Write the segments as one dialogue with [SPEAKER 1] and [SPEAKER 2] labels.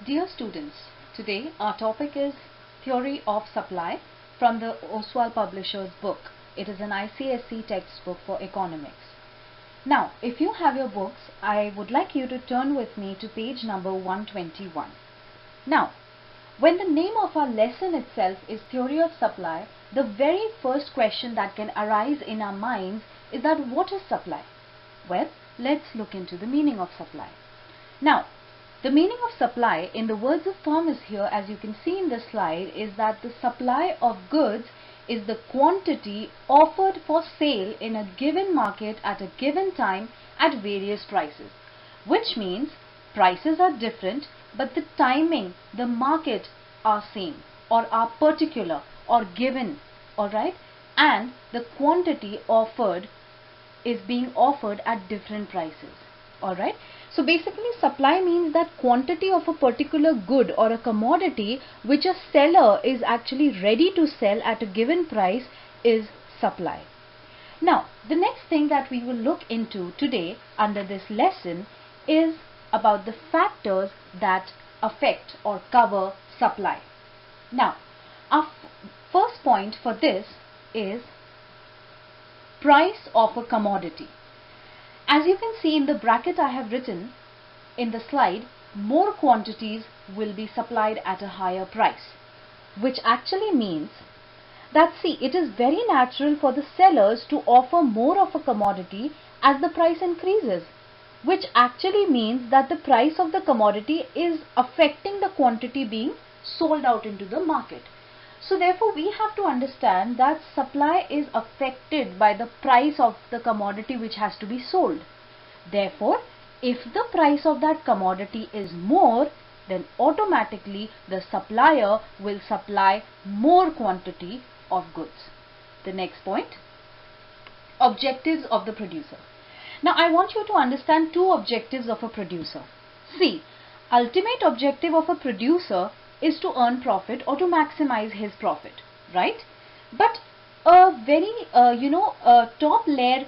[SPEAKER 1] Dear students, today our topic is Theory of Supply from the OSWAL publisher's book. It is an ICSE textbook for economics. Now, if you have your books, I would like you to turn with me to page number 121. Now, when the name of our lesson itself is Theory of Supply, the very first question that can arise in our minds is that what is supply? Well, let's look into the meaning of supply. Now, the meaning of supply in the words of Thomas here, as you can see in the slide, is that the supply of goods is the quantity offered for sale in a given market at a given time at various prices, which means prices are different but the timing, the market are same or are particular or given, alright, and the quantity offered is being offered at different prices. Alright, so basically supply means that quantity of a particular good or a commodity which a seller is actually ready to sell at a given price is supply. Now, the next thing that we will look into today under this lesson is about the factors that affect or cover supply. Now, our first point for this is price of a commodity. As you can see in the bracket I have written in the slide, more quantities will be supplied at a higher price, which actually means that, see, it is very natural for the sellers to offer more of a commodity as the price increases, which actually means that the price of the commodity is affecting the quantity being sold out into the market. So therefore we have to understand that supply is affected by the price of the commodity which has to be sold. Therefore, if the price of that commodity is more, then automatically the supplier will supply more quantity of goods. The next point, objectives of the producer. Now I want you to understand two objectives of a producer. See, ultimate objective of a producer is to earn profit or to maximize his profit, right? But a very top layer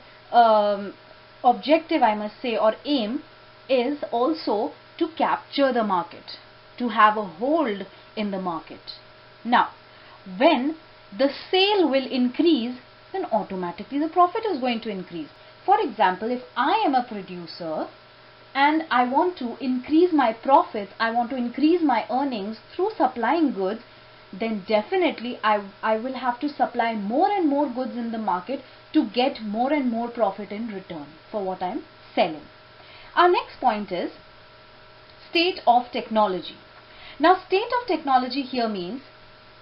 [SPEAKER 1] objective, I must say, or aim is also to capture the market, to have a hold in the market. Now, when the sale will increase, then automatically the profit is going to increase. For example, if I am a producer and I want to increase my profits, I want to increase my earnings through supplying goods, then definitely I will have to supply more and more goods in the market to get more and more profit in return for what I am selling. Our next point is state of technology. Now, state of technology here means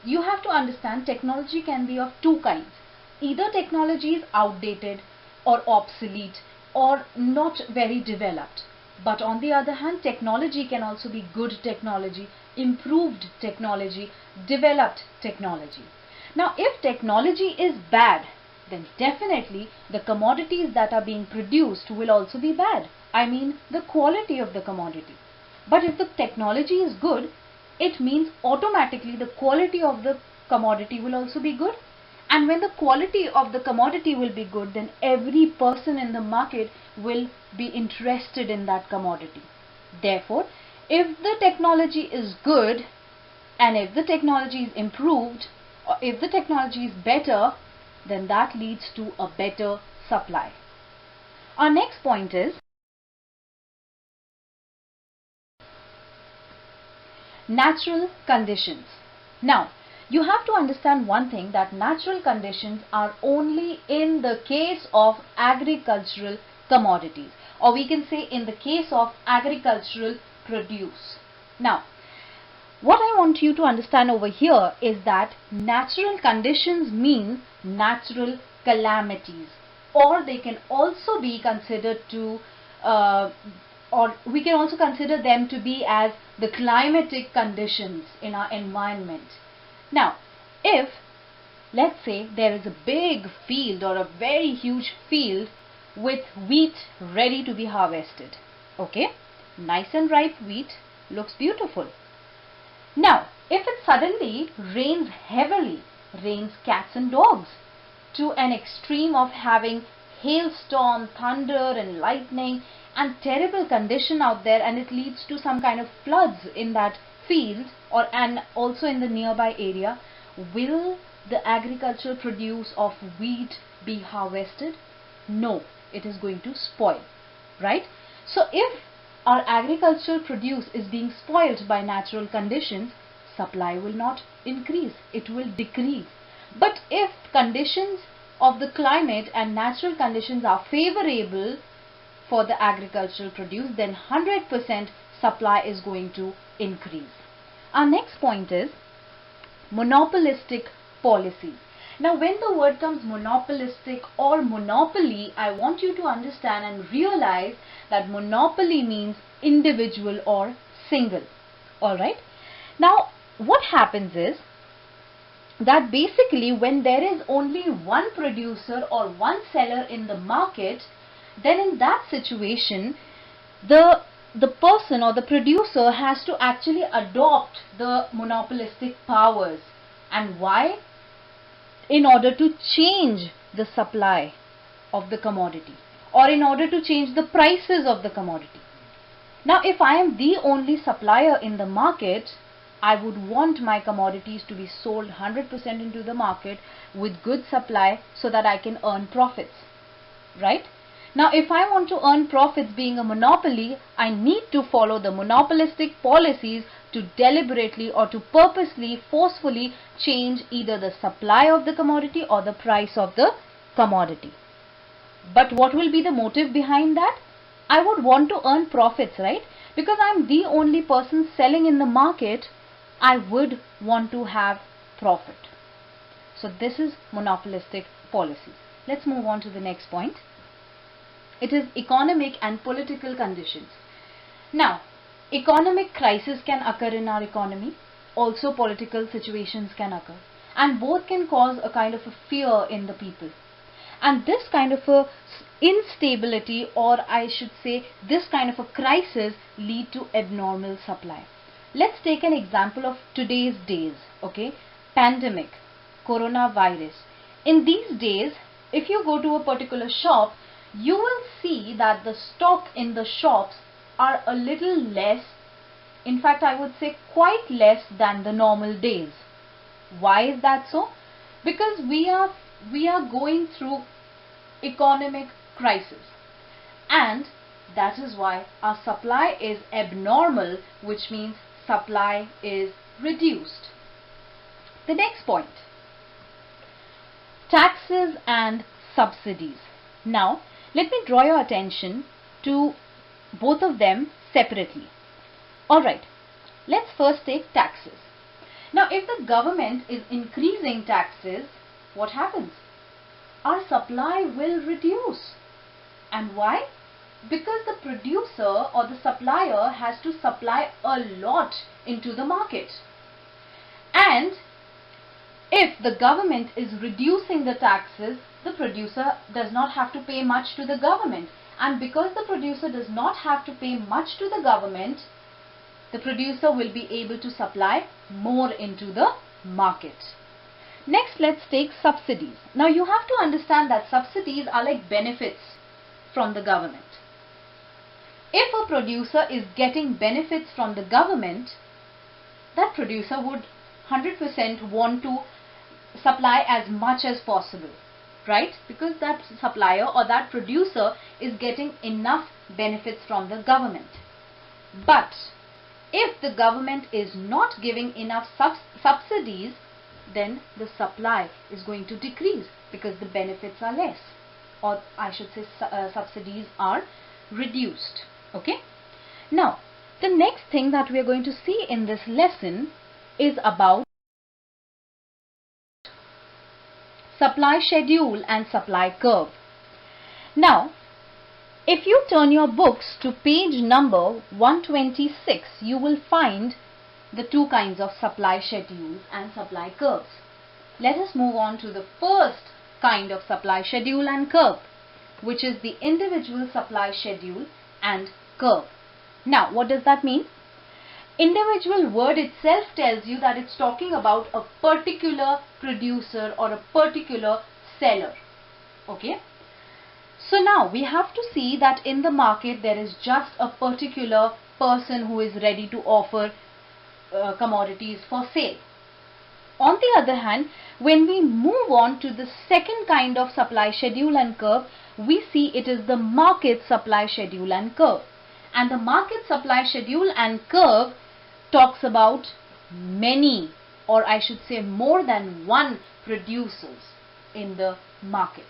[SPEAKER 1] you have to understand technology can be of two kinds. Either technology is outdated or obsolete or not very developed. But on the other hand, technology can also be good technology, improved technology, developed technology. Now, if technology is bad, then definitely the commodities that are being produced will also be bad. I mean the quality of the commodity. But if the technology is good, it means automatically the quality of the commodity will also be good. And when the quality of the commodity will be good, then every person in the market will be interested in that commodity. Therefore, if the technology is good and if the technology is improved, or if the technology is better, then that leads to a better supply. Our next point is natural conditions. Now, you have to understand one thing, that natural conditions are only in the case of agricultural commodities, or we can say in the case of agricultural produce. Now, what I want you to understand over here is that natural conditions mean natural calamities, or they can also be considered to or we can also consider them to be as the climatic conditions in our environment. Now, if, let's say, there is a big field or a very huge field with wheat ready to be harvested, okay, nice and ripe wheat, looks beautiful. Now, if it suddenly rains heavily, rains cats and dogs, to an extreme of having hailstorm, thunder and lightning and terrible condition out there, and it leads to some kind of floods in that field and also in the nearby area, will the agricultural produce of wheat be harvested? No, it is going to spoil, right? So if our agricultural produce is being spoiled by natural conditions, supply will not increase, it will decrease. But if conditions of the climate and natural conditions are favorable for the agricultural produce, then 100% supply is going to increase. Our next point is monopolistic policies. Now when the word comes monopolistic or monopoly, I want you to understand and realize that monopoly means individual or single. Alright. Now what happens is that basically when there is only one producer or one seller in the market, then in that situation the person or the producer has to actually adopt the monopolistic powers. And why? In order to change the supply of the commodity or in order to change the prices of the commodity. Now if I am the only supplier in the market, I would want my commodities to be sold 100% into the market with good supply so that I can earn profits, right? Now if I want to earn profits being a monopoly, I need to follow the monopolistic policies to deliberately or to purposely, forcefully change either the supply of the commodity or the price of the commodity. But what will be the motive behind that? I would want to earn profits, right? Because I am the only person selling in the market, I would want to have profit. So this is monopolistic policies. Let's move on to the next point. It is economic and political conditions. Now, economic crisis can occur in our economy. Also political situations can occur. And both can cause a kind of a fear in the people. And this kind of a instability, or I should say this kind of a crisis, lead to abnormal supply. Let's take an example of today's days, okay? Pandemic, coronavirus. In these days, if you go to a particular shop, you will see that the stock in the shops are a little less, in fact I would say quite less than the normal days. Why is that so? Because we are going through economic crisis, and that is why our supply is abnormal, which means supply is reduced. The next point, taxes and subsidies. Now let me draw your attention to both of them separately. Alright, let's first take taxes. Now if the government is increasing taxes, what happens? Our supply will reduce. And why? Because the producer or the supplier has to supply a lot into the market. And if the government is reducing the taxes, the producer does not have to pay much to the government. And because the producer does not have to pay much to the government, the producer will be able to supply more into the market. Next, let's take subsidies. Now you have to understand that subsidies are like benefits from the government. If a producer is getting benefits from the government, that producer would 100% want to supply as much as possible, right? Because that supplier or that producer is getting enough benefits from the government. But if the government is not giving enough subsidies, then the supply is going to decrease because the benefits are less, or I should say subsidies are reduced. Okay. Now the next thing that we are going to see in this lesson is about supply schedule and supply curve. Now if you turn your books to page number 126, you will find the two kinds of supply schedules and supply curves. Let us move on to the first kind of supply schedule and curve, which is the individual supply schedule and curve. Now what does that mean? Individual word itself tells you that it's talking about a particular producer or a particular seller. Okay. So now we have to see that in the market there is just a particular person who is ready to offer commodities for sale. On the other hand, when we move on to the second kind of supply schedule and curve, we see it is the market supply schedule and curve. And the market supply schedule and curve talks about many, or I should say more than one producers in the market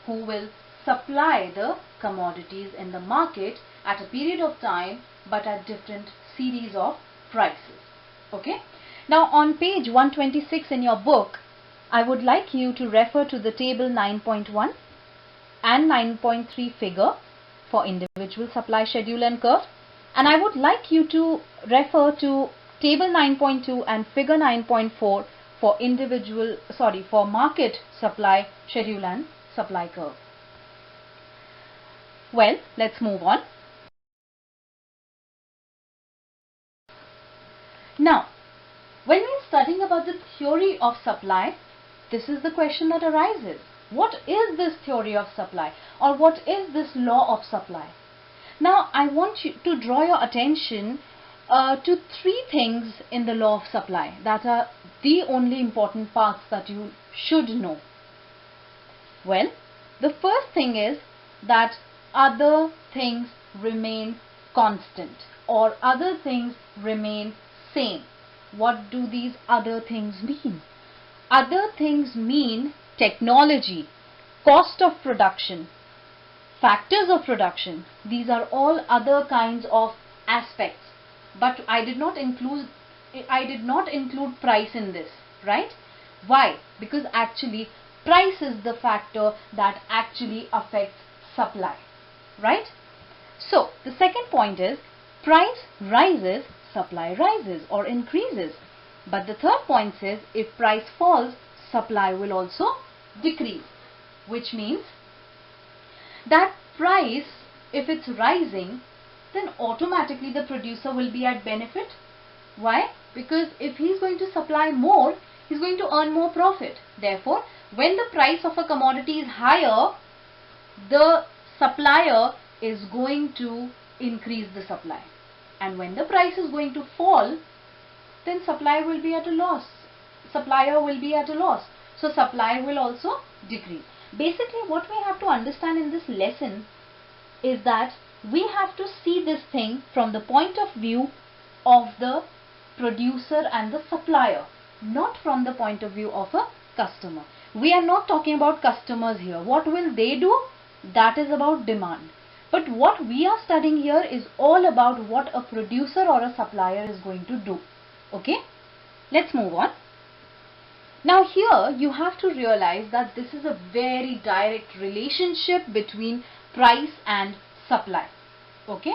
[SPEAKER 1] who will supply the commodities in the market at a period of time but at different series of prices. Okay. Now on page 126 in your book, I would like you to refer to the table 9.1 and 9.3 figure for individual supply schedule and curve, and I would like you to refer to table 9.2 and figure 9.4 for market supply schedule and supply curve. Well, let's move on. Now, when we are studying about the theory of supply, this is the question that arises. What is this theory of supply, or what is this law of supply? Now, I want you to draw your attention to three things in the law of supply that are the only important parts that you should know. Well, the first thing is that other things remain constant or other things remain same. What do these other things mean? Other things mean technology, cost of production, factors of production. These are all other kinds of aspects. But I did not include price in this, right? Why? Because actually price is the factor that actually affects supply, right? So the second point is price rises, supply rises or increases. But the third point says if price falls, supply will also decrease, which means that price, if it's rising, then automatically the producer will be at benefit. Why? Because if he's going to supply more, he's going to earn more profit. Therefore, when the price of a commodity is higher, the supplier is going to increase the supply. And when the price is going to fall, then supply will be at a loss. Supplier will be at a loss. So supply will also decrease. Basically, what we have to understand in this lesson is that we have to see this thing from the point of view of the producer and the supplier, not from the point of view of a customer. We are not talking about customers here. What will they do? That is about demand. But what we are studying here is all about what a producer or a supplier is going to do. Okay? Let's move on. Now here you have to realize that this is a very direct relationship between price and supply. Okay?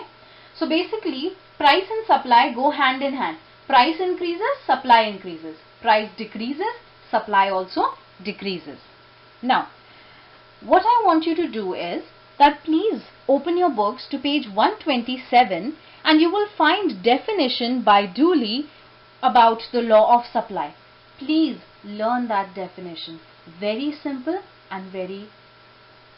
[SPEAKER 1] So basically price and supply go hand in hand. Price increases, supply increases. Price decreases, supply also decreases. Now, what I want you to do is that please open your books to page 127 and you will find definition by Dooley about the law of supply. Please learn that definition. Very simple and very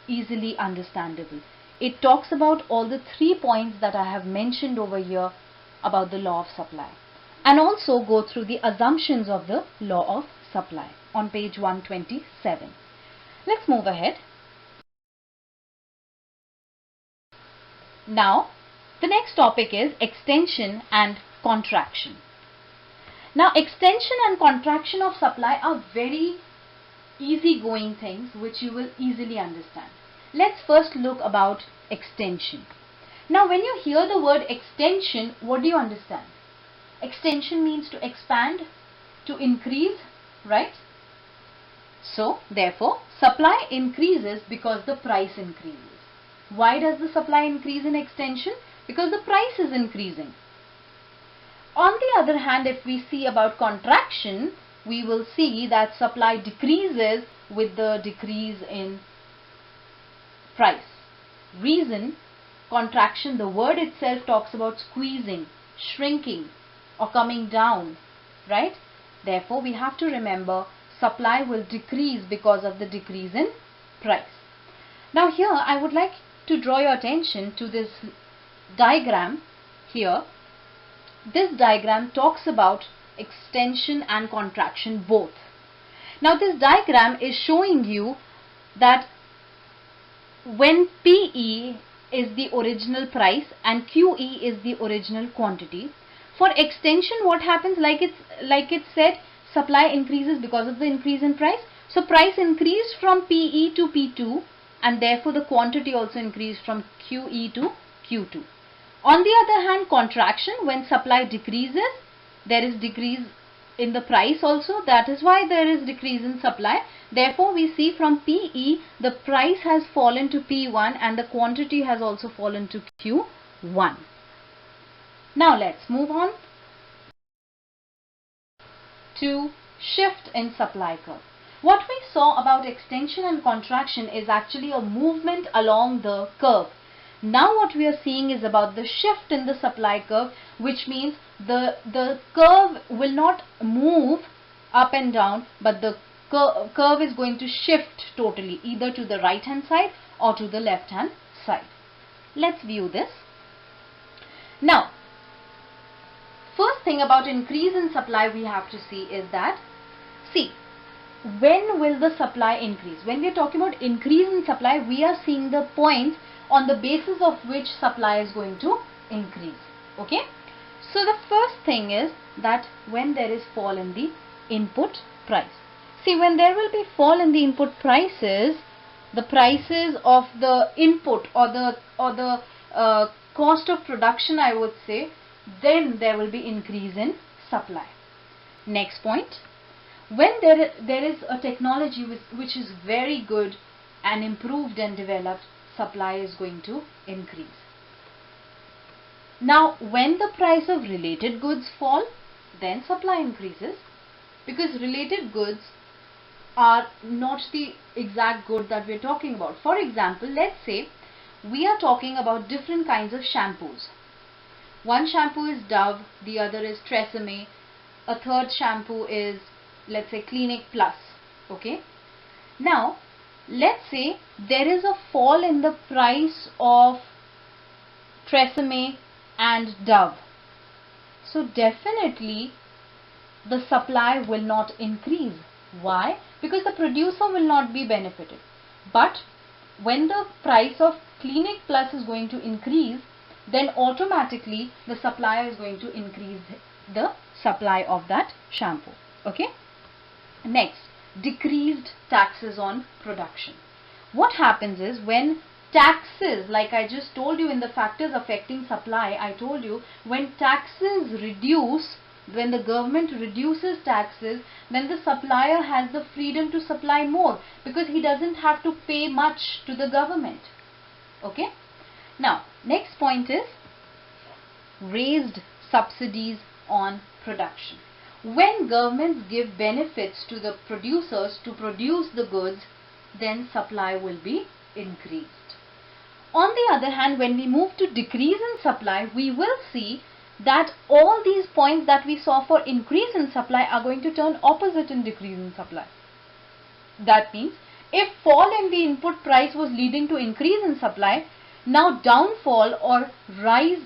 [SPEAKER 1] easily understandable. It talks about all the 3 points that I have mentioned over here about the law of supply, and also go through the assumptions of the law of supply on page 127. Let's move ahead. Now, the next topic is extension and contraction. Now, extension and contraction of supply are very easy-going things which you will easily understand. Let's first look about extension. Now, when you hear the word extension, what do you understand? Extension means to expand, to increase, right? So, therefore, supply increases because the price increases. Why does the supply increase in extension? Because the price is increasing. On the other hand, if we see about contraction, we will see that supply decreases with the decrease in price. Reason, contraction, the word itself talks about squeezing, shrinking or coming down, right? Therefore, we have to remember supply will decrease because of the decrease in price. Now here I would like to draw your attention to this diagram here. This diagram talks about extension and contraction both. Now this diagram is showing you that when PE is the original price and QE is the original quantity, for extension what happens, like it said, supply increases because of the increase in price. So price increased from PE to P2 and therefore the quantity also increased from QE to Q2. On the other hand, contraction, when supply decreases, there is decrease in the price also. That is why there is decrease in supply. Therefore, we see from PE the price has fallen to P1 and the quantity has also fallen to Q1. Now let's move on to shift in supply curve. What we saw about extension and contraction is actually a movement along the curve. Now what we are seeing is about the shift in the supply curve, which means the curve will not move up and down, but the curve is going to shift totally, either to the right hand side or to the left hand side. Let's view this. Now, first thing about increase in supply we have to see is that, see, when will the supply increase? When we are talking about increase in supply, we are seeing the points on the basis of which supply is going to increase. Okay. So the first thing is that when there is fall in the input price. See, when there will be fall in the input prices, the prices of the input or the cost of production, I would say, then there will be increase in supply. Next point, when there is a technology which is very good and improved and developed, supply is going to increase. Now, when the price of related goods fall, then supply increases, because related goods are not the exact good that we are talking about. For example, let's say we are talking about different kinds of shampoos. One shampoo is Dove, the other is Tresemme, a third shampoo is, let's say, Clinic Plus. Okay. Now, let's say there is a fall in the price of Tresemme and Dove. So definitely the supply will not increase. Why? Because the producer will not be benefited. But when the price of Clinic Plus is going to increase, then automatically the supplier is going to increase the supply of that shampoo. Okay. Next, decreased taxes on production. What happens is, when taxes, like I just told you in the factors affecting supply, I told you when taxes reduce, when the government reduces taxes, then the supplier has the freedom to supply more, because he doesn't have to pay much to the government. Okay. Now, next point is raised subsidies on production. When governments give benefits to the producers to produce the goods, then supply will be increased. On the other hand, when we move to decrease in supply, we will see that all these points that we saw for increase in supply are going to turn opposite in decrease in supply. That means if fall in the input price was leading to increase in supply, now downfall or rise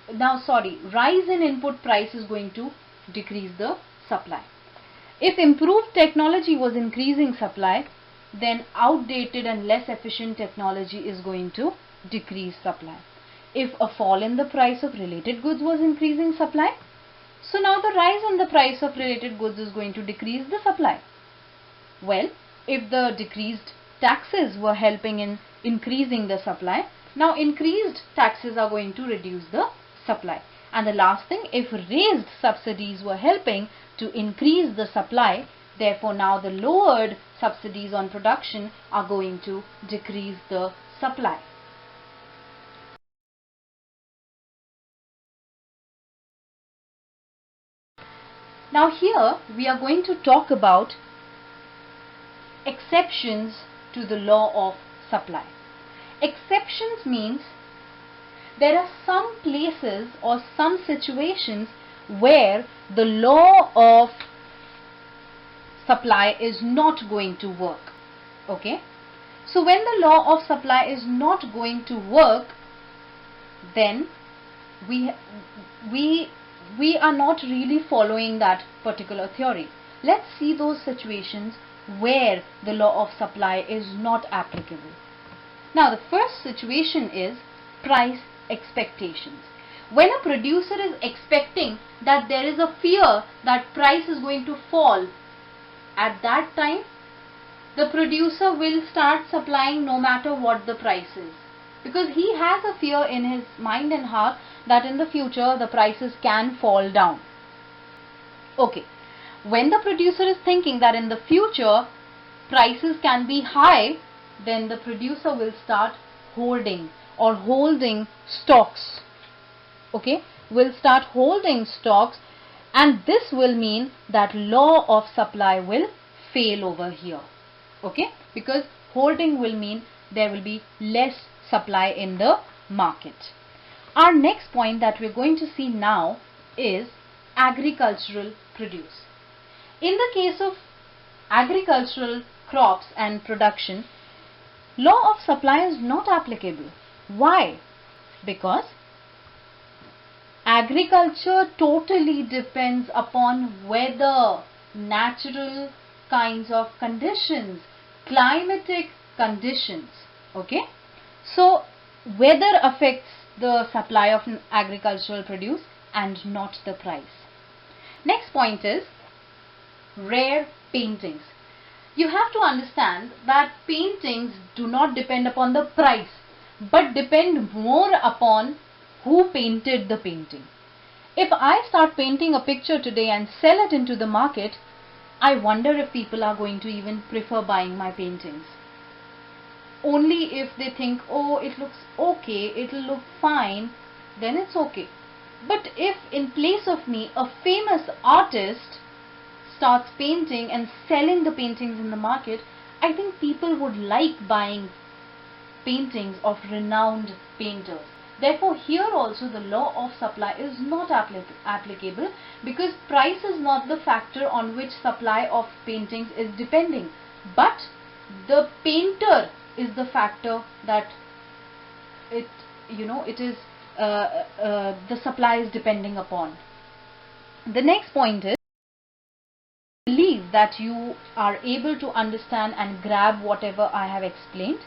[SPEAKER 1] in input price is going to decrease the supply. If improved technology was increasing supply, then outdated and less efficient technology is going to decrease supply. If a fall in the price of related goods was increasing supply, so now the rise in the price of related goods is going to decrease the supply. Well, if the decreased taxes were helping in increasing the supply, now increased taxes are going to reduce the supply. And the last thing, if raised subsidies were helping to increase the supply, therefore now the lowered subsidies on production are going to decrease the supply. Now here we are going to talk about exceptions to the law of supply. Exceptions means there are some places or some situations where the law of supply is not going to work. Okay. So when the law of supply is not going to work, then we are not really following that particular theory. Let's see those situations where the law of supply is not applicable. Now the first situation is price expectations. When a producer is expecting that there is a fear that price is going to fall, at that time the producer will start supplying no matter what the price is, because he has a fear in his mind and heart that in the future the prices can fall down. Okay, when the producer is thinking that in the future prices can be high, then the producer will start hoarding or holding stocks. Okay, will start holding stocks, and this will mean that law of supply will fail over here. Okay, because holding will mean there will be less supply in the market. Our next point that we're going to see now is agricultural produce. In the case of agricultural crops and production, law of supply is not applicable. Why? Because agriculture totally depends upon weather, natural kinds of conditions, climatic conditions. Okay, so weather affects the supply of agricultural produce and not the price. Next point is rare paintings. You have to understand that paintings do not depend upon the price, but depend more upon who painted the painting. If I start painting a picture today and sell it into the market, I wonder if people are going to even prefer buying my paintings. Only if they think, oh, it looks okay, it'll look fine, then it's okay. But if in place of me a famous artist starts painting and selling the paintings in the market, I think people would like buying paintings of renowned painters. Therefore, here also the law of supply is not applicable, because price is not the factor on which supply of paintings is depending, but the painter is the factor that the supply is depending upon. The next point is, I believe that you are able to understand and grab whatever I have explained.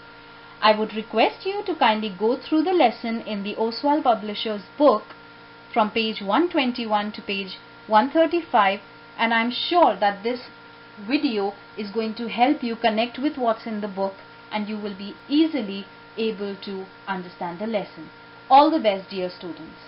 [SPEAKER 1] I would request you to kindly go through the lesson in the OSWAL Publishers book from page 121 to page 135, and I'm sure that this video is going to help you connect with what's in the book, and you will be easily able to understand the lesson. All the best, dear students.